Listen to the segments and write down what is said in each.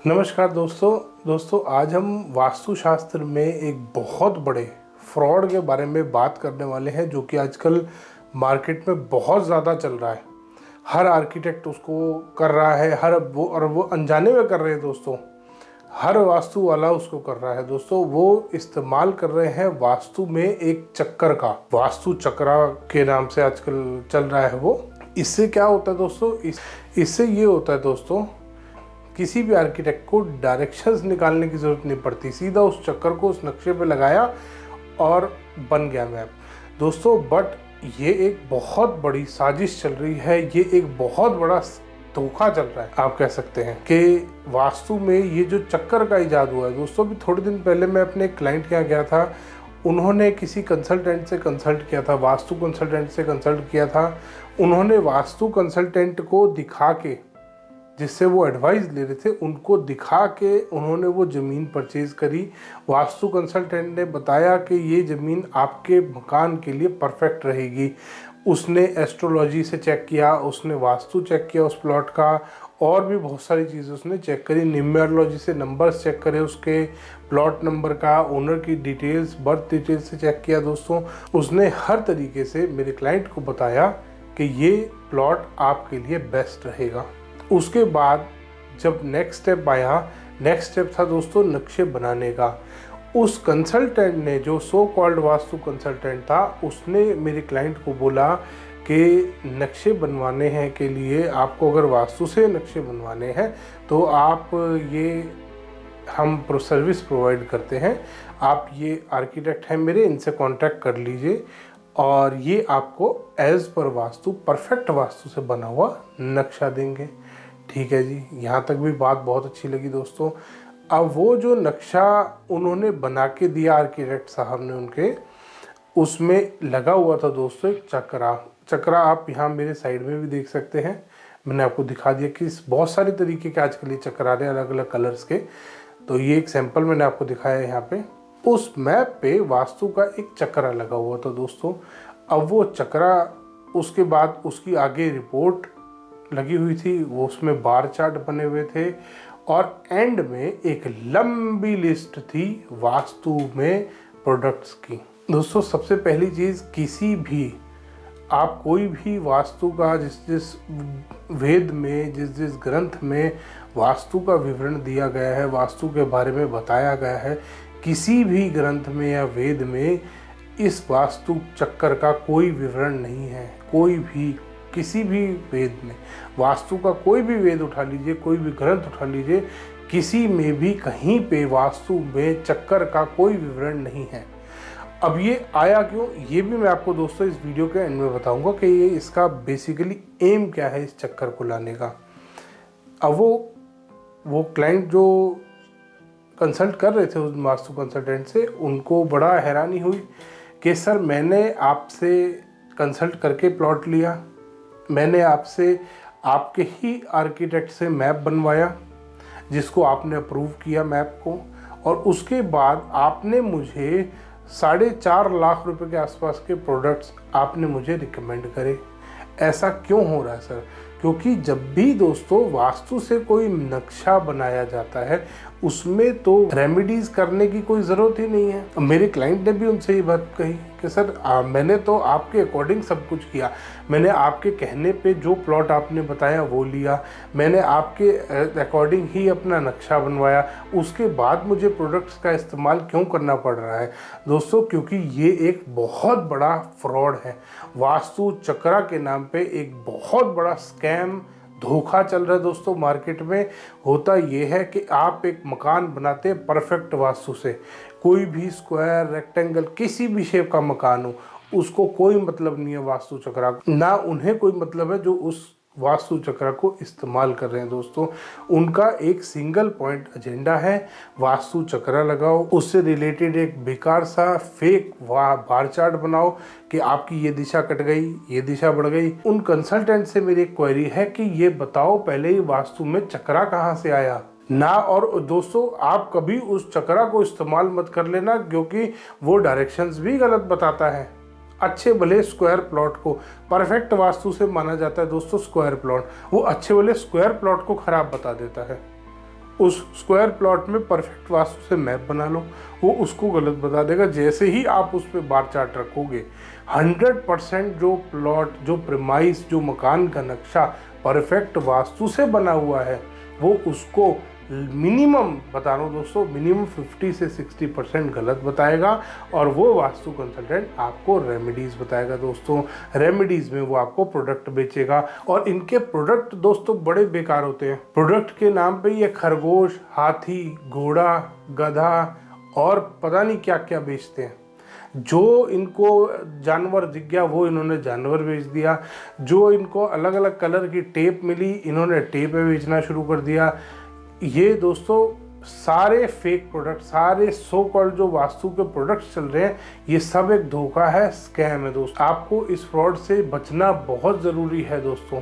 नमस्कार दोस्तों आज हम वास्तुशास्त्र में एक बहुत बड़े फ्रॉड के बारे में बात करने वाले हैं जो कि आजकल मार्केट में बहुत ज़्यादा चल रहा है। हर आर्किटेक्ट उसको कर रहा है, वो अनजाने में कर रहे हैं दोस्तों। हर वास्तु वाला उसको कर रहा है दोस्तों। वो इस्तेमाल कर रहे हैं वास्तु में एक चक्कर का, वास्तु चक्रा के नाम से आजकल चल रहा है वो। इससे क्या होता है दोस्तों, इससे ये होता है दोस्तों, किसी भी आर्किटेक्ट को डायरेक्शंस निकालने की ज़रूरत नहीं पड़ती। सीधा उस चक्कर को उस नक्शे पे लगाया और बन गया मैप दोस्तों। बट ये एक बहुत बड़ी साजिश चल रही है, ये एक बहुत बड़ा धोखा चल रहा है। आप कह सकते हैं कि वास्तु में ये जो चक्कर का इजाद हुआ है दोस्तों। अभी थोड़े दिन पहले मैं अपने क्लाइंट के यहाँ गया था। उन्होंने किसी कंसल्टेंट से कंसल्ट किया था, वास्तु कंसल्टेंट से कंसल्ट किया था। उन्होंने वास्तु कंसल्टेंट को दिखा के, जिससे वो एडवाइस ले रहे थे, उनको दिखा के उन्होंने वो ज़मीन परचेज़ करी। वास्तु कंसल्टेंट ने बताया कि ये ज़मीन आपके मकान के लिए परफेक्ट रहेगी। उसने एस्ट्रोलॉजी से चेक किया, उसने वास्तु चेक किया उस प्लॉट का, और भी बहुत सारी चीज़ें उसने चेक करी। न्यूमेरोलॉजी से नंबर्स चेक करे, उसके प्लॉट नंबर का, ओनर की डिटेल्स, बर्थ डिटेल्स से चेक किया दोस्तों। उसने हर तरीके से मेरे क्लाइंट को बताया कि ये प्लॉट आपके लिए बेस्ट रहेगा। उसके बाद जब नेक्स्ट स्टेप था दोस्तों नक्शे बनाने का। उस कंसल्टेंट ने, जो सो कॉल्ड वास्तु कंसल्टेंट था, उसने मेरे क्लाइंट को बोला कि नक्शे बनवाने हैं के लिए आपको, अगर वास्तु से नक्शे बनवाने हैं तो आप हम सर्विस प्रोवाइड करते हैं, आप ये आर्किटेक्ट हैं मेरे, इनसे कांटेक्ट कर लीजिए और ये आपको as per vastu, perfect vastu से बना हुआ नक्शा देंगे। ठीक है जी, यहाँ तक भी बात बहुत अच्छी लगी दोस्तों। अब वो जो नक्शा उन्होंने बना के दिया आर्किटेक्ट साहब ने उनके, उसमें लगा हुआ था दोस्तों एक चक्रा। आप यहाँ मेरे साइड में भी देख सकते हैं, मैंने आपको दिखा दिया कि बहुत सारे तरीके के आजकल ये चक्र आ रहे हैं अलग अलग कलर्स के। तो ये एक सैंपल मैंने आपको दिखाया है यहाँ पे। उस मैप पे वास्तु का एक चक्रा लगा हुआ था दोस्तों। अब वो चक्रा, उसके बाद उसकी आगे रिपोर्ट लगी हुई थी, वो उसमें बार चार्ट बने हुए थे, और एंड में एक लंबी लिस्ट थी वास्तु में प्रोडक्ट्स की दोस्तों। सबसे पहली चीज़, किसी भी, आप कोई भी वास्तु का जिस वेद में, जिस ग्रंथ में वास्तु का विवरण दिया गया है, वास्तु के बारे में बताया गया है, किसी भी ग्रंथ में या वेद में इस वास्तु चक्कर का कोई विवरण नहीं है। कोई भी, किसी भी वेद में, वास्तु का कोई भी वेद उठा लीजिए, कोई भी ग्रंथ उठा लीजिए, किसी में भी कहीं पे वास्तु में चक्कर का कोई विवरण नहीं है। अब ये आया क्यों, ये भी मैं आपको दोस्तों इस वीडियो के एंड में बताऊंगा कि ये इसका बेसिकली एम क्या है इस चक्कर को लाने का। अब वो क्लाइंट जो कंसल्ट कर रहे थे उस वास्तु कंसल्टेंट से, उनको बड़ा हैरानी हुई कि सर, मैंने आपसे कंसल्ट करके प्लॉट लिया, मैंने आपसे, आपके ही आर्किटेक्ट से मैप बनवाया, जिसको आपने अप्रूव किया मैप को, और उसके बाद आपने मुझे 4.5 लाख रुपए के आसपास के प्रोडक्ट्स आपने मुझे रिकमेंड करे। ऐसा क्यों हो रहा है सर? क्योंकि जब भी दोस्तों वास्तु से कोई नक्शा बनाया जाता है, उसमें तो रेमेडीज करने की कोई ज़रूरत ही नहीं है। मेरे क्लाइंट ने भी उनसे ये बात कही कि सर, मैंने तो आपके अकॉर्डिंग सब कुछ किया, मैंने आपके कहने पे जो प्लॉट आपने बताया वो लिया, मैंने आपके अकॉर्डिंग ही अपना नक्शा बनवाया, उसके बाद मुझे प्रोडक्ट्स का इस्तेमाल क्यों करना पड़ रहा है दोस्तों? क्योंकि ये एक बहुत बड़ा फ्रॉड है। वास्तु चक्रा के नाम पे एक बहुत बड़ा स्कैम, धोखा चल रहा है दोस्तों मार्केट में। होता ये है कि आप एक मकान बनाते हैं परफेक्ट वास्तु से, कोई भी स्क्वायर, रेक्टेंगल, किसी भी शेप का मकान हो, उसको कोई मतलब नहीं है वास्तु चक्रा, ना उन्हें कोई मतलब है जो उस वास्तु चक्र को इस्तेमाल कर रहे हैं दोस्तों। उनका एक सिंगल पॉइंट एजेंडा है, वास्तु चक्र लगाओ, उससे रिलेटेड एक बेकार सा फेक बार चार्ट बनाओ कि आपकी ये दिशा कट गई, ये दिशा बढ़ गई। उन कंसल्टेंट से मेरी एक क्वेरी है कि ये बताओ पहले ही वास्तु में चक्रा कहाँ से आया ना। और दोस्तों, आप कभी उस चक्रा को इस्तेमाल मत कर लेना, क्योंकि वो डायरेक्शंस भी गलत बताता है। अच्छे भले स्क्वायर प्लॉट को परफेक्ट वास्तु से माना जाता है दोस्तों स्क्वायर प्लॉट, वो अच्छे भले स्क्वायर प्लॉट को खराब बता देता है। उस स्क्वायर प्लॉट में परफेक्ट वास्तु से मैप बना लो, वो उसको गलत बता देगा। जैसे ही आप उस पर बार चार्ट रखोगे 100% जो प्लॉट, जो प्रीमाइस, जो मकान का नक्शा परफेक्ट वास्तु से बना हुआ है, वो उसको मिनिमम बता रहा हूँ दोस्तों, मिनिमम 50 से 60% गलत बताएगा। और वो वास्तु कंसल्टेंट आपको रेमेडीज़ बताएगा दोस्तों। रेमेडीज़ में वो आपको प्रोडक्ट बेचेगा, और इनके प्रोडक्ट दोस्तों बड़े बेकार होते हैं। प्रोडक्ट के नाम पे ये खरगोश, हाथी, घोड़ा, गधा और पता नहीं क्या क्या बेचते हैं। जो इनको जानवर दिख गया वो इन्होंने जानवर बेच दिया। जो इनको अलग अलग कलर की टेप मिली, इन्होंने टेप बेचना शुरू कर दिया। ये दोस्तों सारे फेक प्रोडक्ट, सारे सो कॉल्ड जो वास्तु के प्रोडक्ट्स चल रहे हैं, ये सब एक धोखा है, स्कैम है दोस्तों। आपको इस फ्रॉड से बचना बहुत ज़रूरी है दोस्तों।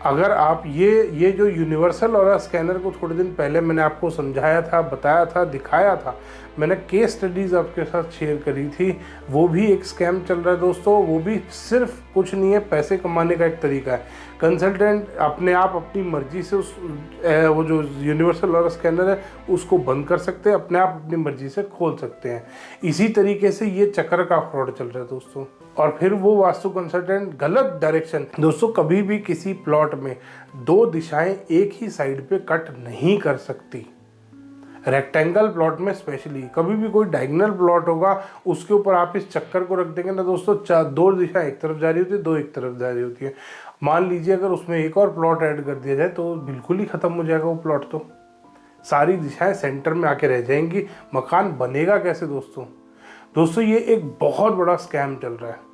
अगर आप ये जो यूनिवर्सल ऑरा स्कैनर को थोड़े दिन पहले मैंने आपको समझाया था, बताया था, दिखाया था, मैंने केस स्टडीज़ आपके साथ शेयर करी थी, वो भी एक स्कैम चल रहा है दोस्तों। वो भी सिर्फ कुछ नहीं है, पैसे कमाने का एक तरीका है। कंसल्टेंट अपने आप अपनी मर्जी से उस वो जो यूनिवर्सल ऑरा स्कैनर है उसको बंद कर सकते हैं, अपने आप अपनी मर्जी से खोल सकते हैं। इसी तरीके से ये चक्र का फ्रॉड चल रहा है दोस्तों। और फिर वो वास्तु कंसल्टेंट गलत डायरेक्शन दोस्तों, कभी भी किसी प्लॉट में 2 दिशाएं एक ही साइड पे कट नहीं कर सकती। रेक्टेंगल प्लॉट में स्पेशली, कभी भी कोई डायगोनल प्लॉट होगा उसके ऊपर आप इस चक्कर को रख देंगे ना दोस्तों, 2 दिशा एक तरफ जा रही होती है, 2 एक तरफ जा रही होती है। मान लीजिए अगर उसमें एक और प्लॉट ऐड कर दिया जाए तो बिल्कुल ही खत्म हो जाएगा वो प्लॉट। तो सारी दिशाएं सेंटर में आके रह जाएंगी, मकान बनेगा कैसे दोस्तों? दोस्तों ये एक बहुत बड़ा स्कैम चल रहा है।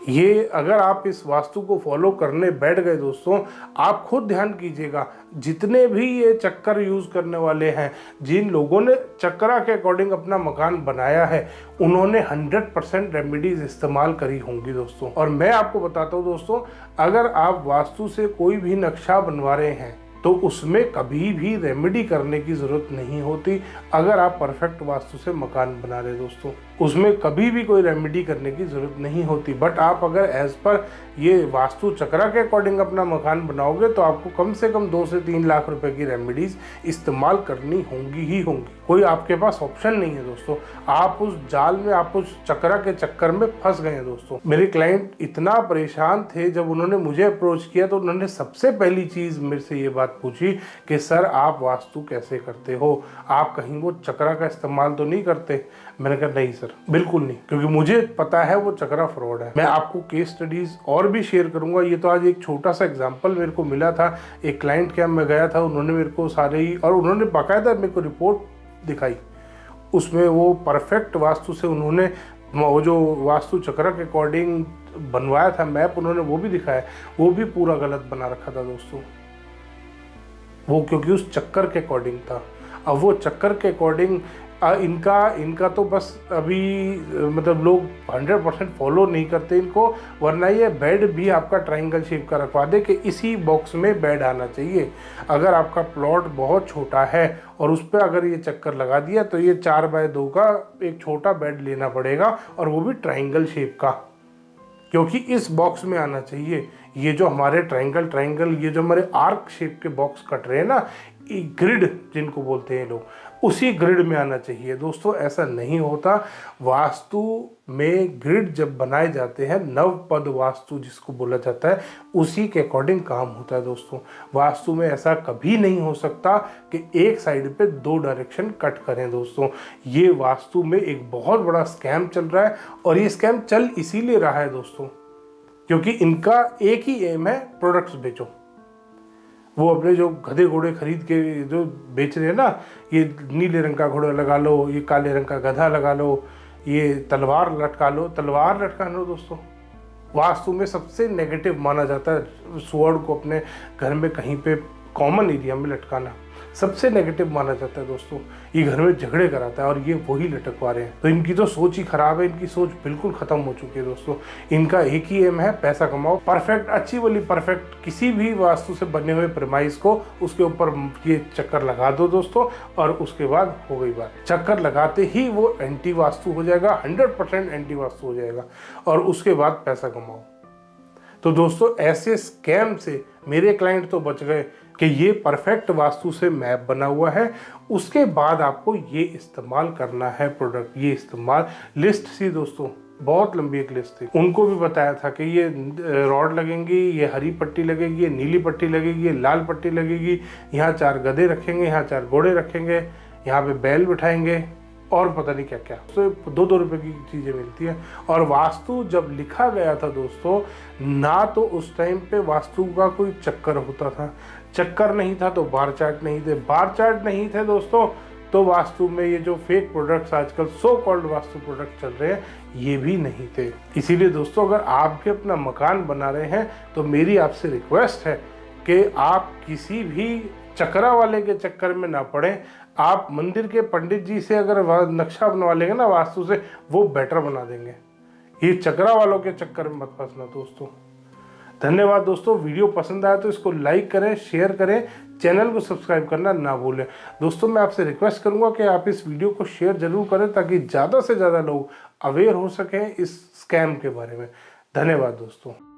ये अगर आप इस वास्तु को फॉलो करने बैठ गए दोस्तों, आप खुद ध्यान कीजिएगा, जितने भी ये चक्कर यूज़ करने वाले हैं, जिन लोगों ने चक्रा के अकॉर्डिंग अपना मकान बनाया है, उन्होंने 100% रेमेडीज़ इस्तेमाल करी होंगी दोस्तों। और मैं आपको बताता हूँ दोस्तों, अगर आप वास्तु से कोई भी नक्शा बनवा रहे हैं तो उसमें कभी भी रेमेडी करने की ज़रूरत नहीं होती। अगर आप परफेक्ट वास्तु से मकान बना रहे दोस्तों, उसमें कभी भी कोई रेमेडी करने की ज़रूरत नहीं होती। बट आप अगर एज पर ये वास्तु चक्रा के अकॉर्डिंग अपना मकान बनाओगे तो आपको कम से कम 2 से 3 लाख रुपए की रेमेडीज़ इस्तेमाल करनी होंगी ही होंगी। कोई आपके पास ऑप्शन नहीं है दोस्तों। आप उस जाल में, आप उस चक्रा के चक्कर में फंस गए हैं दोस्तों। मेरे क्लाइंट इतना परेशान थे, जब उन्होंने मुझे अप्रोच किया तो उन्होंने सबसे पहली चीज़ मेरे से ये बात पूछी कि सर आप वास्तु कैसे करते हो, आप कहीं वो चक्रा का इस्तेमाल तो नहीं करते? मैंने कहा नहीं सर, बिल्कुल नहीं, क्योंकि मुझे पता है वो चक्रा फ्रॉड है। मैं आपको केस स्टडीज़ और भी शेयर करूंगा। ये तो आज एक छोटा सा एग्जांपल मेरे को मिला था। एक क्लाइंट के मैं गया था, उन्होंने मेरे को सारे ही, और उन्होंने बाकायदा मेरे को रिपोर्ट दिखाई, उसमें वो परफेक्ट वास्तु से उन्होंने वो जो वास्तु चक्र के अकॉर्डिंग बनवाया था मैप, उन्होंने वो भी दिखाया, वो भी पूरा गलत बना रखा था दोस्तों। वो क्योंकि उस चक्कर के अकॉर्डिंग था। अब वो चक्कर के अकॉर्डिंग इनका तो बस अभी मतलब लोग 100% फॉलो नहीं करते इनको, वरना ये बेड भी आपका ट्रायंगल शेप का रखवा दे कि इसी बॉक्स में बेड आना चाहिए। अगर आपका प्लॉट बहुत छोटा है और उस पर अगर ये चक्कर लगा दिया तो ये 4x2 का एक छोटा बेड लेना पड़ेगा, और वो भी ट्रायंगल शेप का, क्योंकि इस बॉक्स में आना चाहिए। ये जो हमारे ट्रायंगल ये जो हमारे आर्क शेप के बॉक्स कट रहे हैं ना, ग्रिड जिनको बोलते हैं लोग, उसी ग्रिड में आना चाहिए दोस्तों। ऐसा नहीं होता। वास्तु में ग्रिड जब बनाए जाते हैं, नवपद वास्तु जिसको बोला जाता है, उसी के अकॉर्डिंग काम होता है दोस्तों। वास्तु में ऐसा कभी नहीं हो सकता कि एक साइड पे 2 डायरेक्शन कट करें दोस्तों। ये वास्तु में एक बहुत बड़ा स्कैम चल रहा है, और ये स्कैम चल इसीलिए रहा है दोस्तों क्योंकि इनका एक ही एम है, प्रोडक्ट्स बेचो। वो अपने जो गधे घोड़े खरीद के जो बेच रहे हैं ना, ये नीले रंग का घोड़ा लगा लो, ये काले रंग का गधा लगा लो, ये तलवार लटका लो, तलवार लटका लो दोस्तों। वास्तु में सबसे नेगेटिव माना जाता है स्वॉर्ड को अपने घर में कहीं पे कॉमन एरिया में लटकाना, सबसे नेगेटिव माना जाता है दोस्तों। ये घर में झगड़े कराता है और ये वही लटकवा रहे हैं। तो इनकी तो सोच ही खराब है, इनकी सोच बिल्कुल खत्म हो चुकी है दोस्तों। इनका एक ही एम है, पैसा कमाओ। परफेक्ट, अच्छी वाली परफेक्ट किसी भी वास्तु से बने हुए प्रेमाइस को उसके ऊपर ये चक्कर लगा दो दोस्तों, और उसके बाद हो गई बात। चक्कर लगाते ही वो एंटी वास्तु हो जाएगा, 100% एंटी वास्तु हो जाएगा, और उसके बाद पैसा कमाओ। तो दोस्तों ऐसे स्कैम से मेरे क्लाइंट तो बच गए कि ये परफेक्ट वास्तु से मैप बना हुआ है, उसके बाद आपको ये इस्तेमाल करना है प्रोडक्ट। ये इस्तेमाल लिस्ट थी दोस्तों, बहुत लंबी एक लिस्ट थी। उनको भी बताया था कि ये रॉड लगेंगी, ये हरी पट्टी लगेगी, ये नीली पट्टी लगेगी, ये लाल पट्टी लगेगी, यहाँ 4 गधे रखेंगे, यहाँ 4 घोड़े रखेंगे, यहाँ पे बैल बिठाएंगे और पता नहीं क्या क्या। तो 2-2 रुपए की चीज़ें मिलती हैं। और वास्तु जब लिखा गया था दोस्तों, ना तो उस टाइम पे वास्तु का कोई चक्कर होता था, चक्कर नहीं था तो बार चार्ट नहीं थे, बार चार्ट नहीं थे दोस्तों तो वास्तु में ये जो फेक प्रोडक्ट्स आजकल सो कॉल्ड वास्तु प्रोडक्ट चल रहे हैं ये भी नहीं थे। इसीलिए दोस्तों अगर आप भी अपना मकान बना रहे हैं तो मेरी आपसे रिक्वेस्ट है कि आप किसी भी चक्रा वाले के चक्कर में ना पड़े। आप मंदिर के पंडित जी से अगर नक्शा बनवा लेंगे ना वास्तु से, वो बेटर बना देंगे। ये चक्रा वालों के चक्कर में मत फंसना दोस्तों। धन्यवाद दोस्तों, वीडियो पसंद आया तो इसको लाइक करें, शेयर करें, चैनल को सब्सक्राइब करना ना भूलें। दोस्तों मैं आपसे रिक्वेस्ट करूंगा कि आप इस वीडियो को शेयर जरूर करें ताकि ज़्यादा से ज़्यादा लोग अवेयर हो सकें इस स्कैम के बारे में। धन्यवाद दोस्तों।